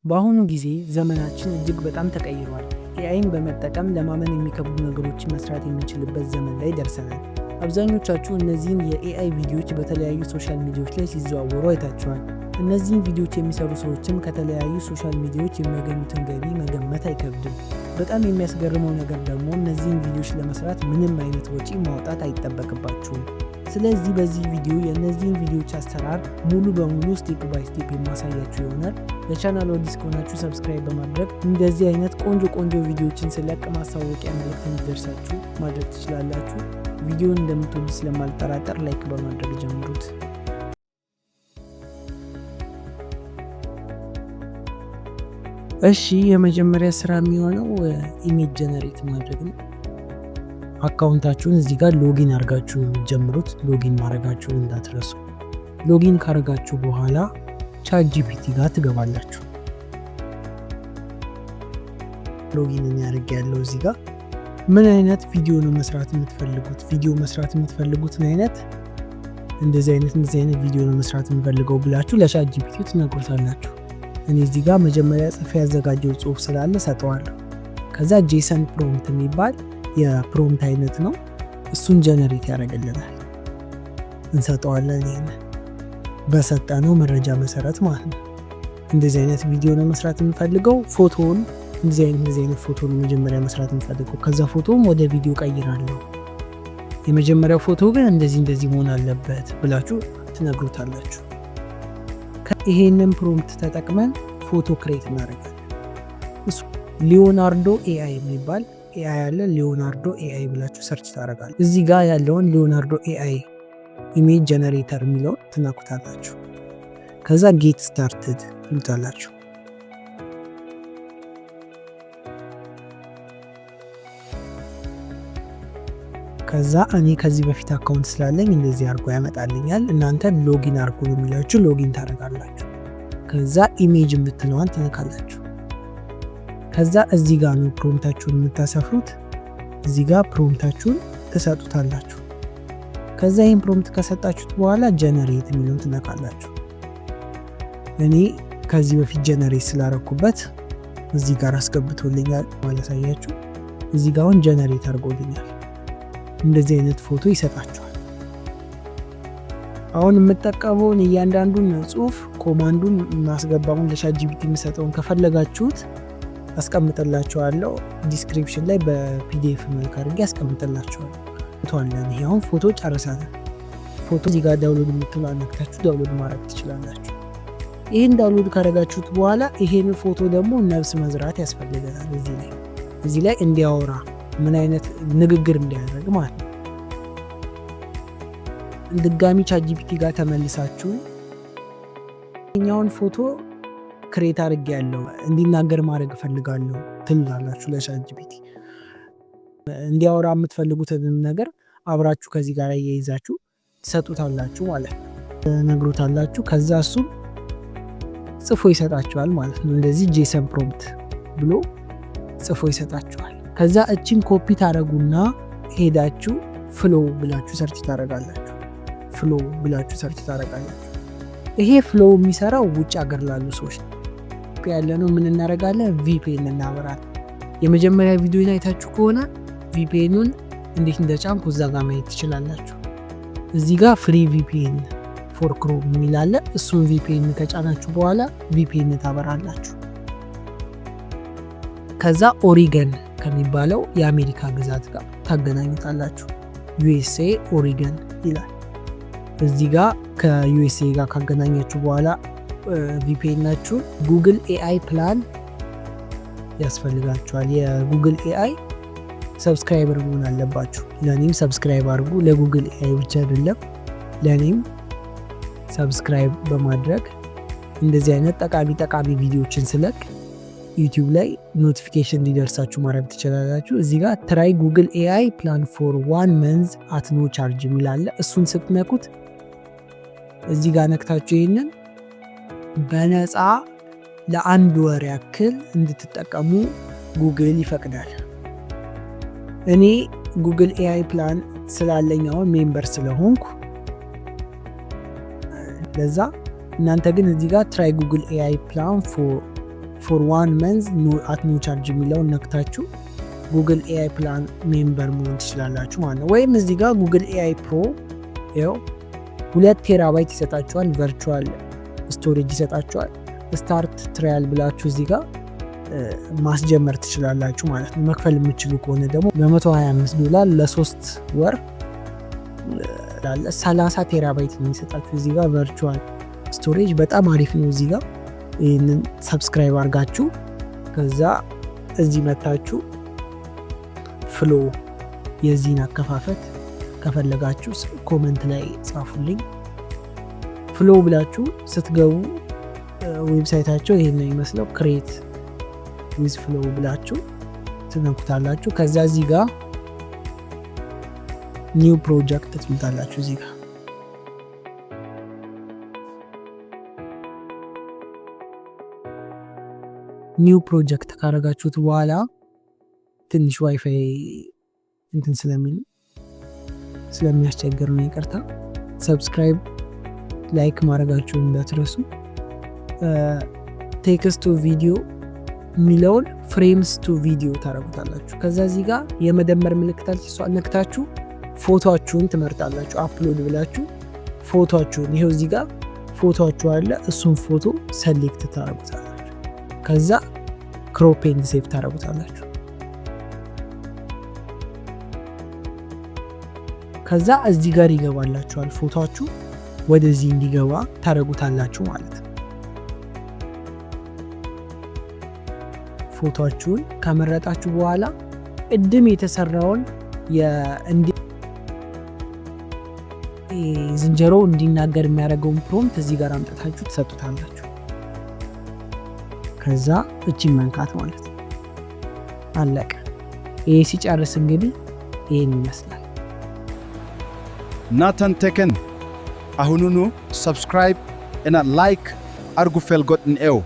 በአሁኑ ጊዜ ዘመናችን እጅግ በጣም ተቀይሯል። ኤአይን በመጠቀም ለማመን የሚከብዱ ነገሮችን መስራት የምንችልበት ዘመን ላይ ደርሰናል። አብዛኞቻችሁ እነዚህን የኤአይ ቪዲዮዎች በተለያዩ ሶሻል ሚዲያዎች ላይ ሲዘዋወሩ አይታችኋል። እነዚህን ቪዲዮዎች የሚሰሩ ሰዎችም ከተለያዩ ሶሻል ሚዲያዎች የሚያገኙትን ገቢ መገመት አይከብድም። በጣም የሚያስገርመው ነገር ደግሞ እነዚህን ቪዲዮዎች ለመስራት ምንም አይነት ወጪ ማውጣት አይጠበቅባችሁም። ስለዚህ በዚህ ቪዲዮ የእነዚህን ቪዲዮዎች አሰራር ሙሉ በሙሉ ስቴፕ ባይ ስቴፕ የማሳያችሁ ይሆናል። ለቻናሉ አዲስ ከሆናችሁ ሰብስክራይብ በማድረግ እንደዚህ አይነት ቆንጆ ቪዲዮዎችን ስለቅ ማሳወቂያ መልእክት እንዲደርሳችሁ ማድረግ ትችላላችሁ። ቪዲዮን እንደምትወዱ ስለማልጠራጠር ላይክ በማድረግ ጀምሩት። እሺ፣ የመጀመሪያ ስራ የሚሆነው ኢሜጅ ጀነሬት ማድረግ ነው። አካውንታችሁን እዚህ ጋር ሎጊን አድርጋችሁ ጀምሩት። ሎጊን ማድረጋችሁን እንዳትረሱ። ሎጊን ካደረጋችሁ በኋላ ቻት ጂፒቲ ጋር ትገባላችሁ። ሎጊን የሚያደርግ ያለው እዚህ ጋር ምን አይነት ቪዲዮ ነው መስራት የምትፈልጉት? ቪዲዮ መስራት የምትፈልጉትን አይነት እንደዚህ አይነት ቪዲዮ ነው መስራት የምፈልገው ብላችሁ ለቻት ጂፒቲ ትነግሩታላችሁ። እኔ እዚህ ጋር መጀመሪያ ጽፌ ያዘጋጀው ጽሁፍ ስላለ ሰጠዋለሁ። ከዛ ጄሰን ፕሮምፕት የሚባል የፕሮምፕት አይነት ነው። እሱን ጀነሬት ያደርግልናል። እንሰጠዋለን። ይሄን በሰጠነው መረጃ መሰረት ማለት ነው። እንደዚህ አይነት ቪዲዮ ነው መስራት የምፈልገው። ፎቶውን እንደዚህ አይነት ፎቶ ነው መጀመሪያ መስራት የምፈልገው። ከዛ ፎቶውን ወደ ቪዲዮ ቀይራለሁ። የመጀመሪያው ፎቶ ግን እንደዚህ መሆን አለበት ብላችሁ ትነግሩታላችሁ። ይሄንን ፕሮምፕት ተጠቅመን ፎቶ ክሬት እናደርጋለን። እሱ ሊዮናርዶ ኤአይ የሚባል ኤአይ አለ። ሊዮናርዶ ኤአይ ብላችሁ ሰርች ታደርጋላችሁ። እዚህ ጋር ያለውን ሊዮናርዶ ኤአይ ኢሜጅ ጀነሬተር የሚለውን ትነኩታላችሁ። ከዛ ጌት ስታርትድ ትሉታላችሁ። ከዛ እኔ ከዚህ በፊት አካውንት ስላለኝ እንደዚህ አድርጎ ያመጣልኛል። እናንተ ሎጊን አድርጉ የሚላችሁ ሎጊን ታደርጋላችሁ። ከዛ ኢሜጅ የምትለዋን ትነካላችሁ። ከዛ እዚህ ጋር ነው ፕሮምፕታችሁን የምታሰፍሩት። እዚህ ጋር ፕሮምፕታችሁን ትሰጡታላችሁ። ከዛ ይህን ፕሮምፕት ከሰጣችሁት በኋላ ጀነሬት የሚለውን ትነካላችሁ። እኔ ከዚህ በፊት ጀነሬት ስላረኩበት እዚህ ጋር አስገብቶልኛል ማለት አያችሁ። እዚህ ጋር አሁን ጀነሬት አድርጎልኛል። እንደዚህ አይነት ፎቶ ይሰጣችኋል። አሁን የምጠቀመውን እያንዳንዱን ጽሁፍ ኮማንዱን ማስገባውን ለቻት ጂፒቲ የምሰጠውን ከፈለጋችሁት አስቀምጥላችኋለሁ። ዲስክሪፕሽን ላይ በፒዲኤፍ መልክ አድርጌ አስቀምጥላችኋለሁ። ፎቶአለን። ይሄ አሁን ፎቶ ጨርሰናል። ፎቶ እዚህ ጋር ዳውንሎድ የምትለውን ነክታችሁ ዳውንሎድ ማድረግ ትችላላችሁ። ይህን ዳውንሎድ ካደረጋችሁት በኋላ ይሄን ፎቶ ደግሞ ነፍስ መዝራት ያስፈልገናል። እዚህ ላይ እንዲያወራ ምን አይነት ንግግር እንዲያደርግ ማለት ነው። ድጋሚ ቻት ጂፒቲ ጋር ተመልሳችሁ እኛውን ፎቶ ክሬት አድርጌ ያለው እንዲናገር ማድረግ እፈልጋለሁ ትላላችሁ። ለቻት ጂፒቲ እንዲያወራ የምትፈልጉትን ነገር አብራችሁ ከዚህ ጋር እየይዛችሁ ትሰጡታላችሁ ማለት ነው። ነግሩታላችሁ። ከዛ እሱ ጽፎ ይሰጣችኋል ማለት ነው። እንደዚህ ጄሰን ፕሮምፕት ብሎ ጽፎ ይሰጣችኋል። ከዛ እቺን ኮፒ ታደርጉና ሄዳችሁ ፍሎ ብላችሁ ሰርች ታደርጋላችሁ። ይሄ ፍሎ የሚሰራው ውጭ ሀገር ላሉ ሰዎች ነው። ያለ ነው። ምን እናደርጋለን? ቪፒኤን እናበራለን። የመጀመሪያ ቪዲዮ አይታችሁ ከሆነ ቪፒኤኑን እንዴት እንደጫንኩ እዛ ጋር ማየት ትችላላችሁ። እዚህ ጋር ፍሪ ቪፒኤን ፎር ክሮም የሚል አለ። እሱን ቪፒኤን ከጫናችሁ በኋላ ቪፒኤን ታበራላችሁ። ከዛ ኦሪገን ከሚባለው የአሜሪካ ግዛት ጋር ታገናኙታላችሁ። ዩኤስኤ ኦሪገን ይላል። እዚህ ጋር ከዩኤስኤ ጋር ካገናኛችሁ በኋላ ቪፒኤን ናችሁ ጉግል ኤአይ ፕላን ያስፈልጋችኋል። የጉግል ኤአይ ሰብስክራይበር መሆን አለባችሁ። ለኔም ሰብስክራይብ አድርጉ። ለጉግል ኤአይ ብቻ አይደለም፣ ለኔም ሰብስክራይብ በማድረግ እንደዚህ አይነት ጠቃሚ ቪዲዮዎችን ስለቅ ዩቲዩብ ላይ ኖቲፊኬሽን እንዲደርሳችሁ ማድረግ ትችላላችሁ። እዚህ ጋር ትራይ ጉግል ኤአይ ፕላን ፎር 1 መንዝ አት ኖ ቻርጅ የሚላለ እሱን ስትነኩት እዚህ ጋር ነክታችሁ ይህንን በነፃ ለ1 ወር ያክል እንድትጠቀሙ ጉግል ይፈቅዳል። እኔ ጉግል ኤአይ ፕላን ስላለኛውን ሜምበር ስለሆንኩ ለዛ እናንተ ግን እዚህ ጋር ትራይ ጉግል ኤአይ ፕላን for 1 month at no charge የሚለውን ነክታችሁ ጉግል ኤአይ ፕላን ሜምበር መሆን ትችላላችሁ ማለት ነው። ወይም እዚህ ጋር ጉግል ኤአይ ፕሮ ያው 2 ቴራባይት ይሰጣችኋል፣ ቨርቹዋል ስቶሬጅ ይሰጣችኋል። ስታርት ትራያል ብላችሁ እዚህ ጋር ማስጀመር ትችላላችሁ ማለት ነው። መክፈል የምትችሉ ከሆነ ደግሞ $125 ለ3 ወር ላለ 30 ቴራባይት የሚሰጣችሁ እዚህ ጋር ቨርቹዋል ስቶሬጅ በጣም አሪፍ ነው። እዚህ ጋር ይህንን ሰብስክራይብ አድርጋችሁ ከዛ እዚህ መታችሁ ፍሎ የዚህን አከፋፈት ከፈለጋችሁ ኮመንት ላይ ጻፉልኝ። ፍሎ ብላችሁ ስትገቡ ዌብሳይታቸው ይሄን ነው የሚመስለው። ክሬት ዊዝ ፍሎ ብላችሁ ትነኩታላችሁ። ከዛ እዚህ ጋር ኒው ፕሮጀክት ትሉታላችሁ። እዚህ ጋር ኒው ፕሮጀክት ካረጋችሁት በኋላ ትንሽ ዋይፋይ እንትን ስለሚያስቸግር ነው ይቅርታ። ሰብስክራይብ ላይክ ማድረጋችሁን እንዳትረሱ። ቴክስት ቱ ቪዲዮ የሚለውን ፍሬምስ ቱ ቪዲዮ ታረጉታላችሁ። ከዛ እዚህ ጋር የመደመር ምልክታችሁ እሷ ነክታችሁ ፎቶአችሁን ትመርጣላችሁ። አፕሎድ ብላችሁ ፎቶአችሁን ይሄው እዚህ ጋር ፎቶአችሁ አለ፣ እሱን ፎቶ ሰሌክት ታረጉታላችሁ። ከዛ ክሮፕ ኤንድ ሴቭ ታረጉታላችሁ። ከዛ እዚህ ጋር ይገባላችኋል። ፎቶአችሁ ወደዚህ እንዲገባ ታረጉታላችሁ ማለት ነው። ፎቶአችሁን ከመረጣችሁ በኋላ ቅድም የተሰራውን ዝንጀሮ እንዲናገር የሚያደርገውን ፕሮምፕት እዚህ ጋር አምጥታችሁ ትሰጡታላችሁ። ከዛ እቺን መንካት ማለት ነው። አለቀ። ይሄ ሲጨርስ እንግዲህ ይሄን ይመስላል። ናታን ቴክን አሁኑኑ ሰብስክራይብ እና ላይክ አርጉ ፈልጎትን ኤው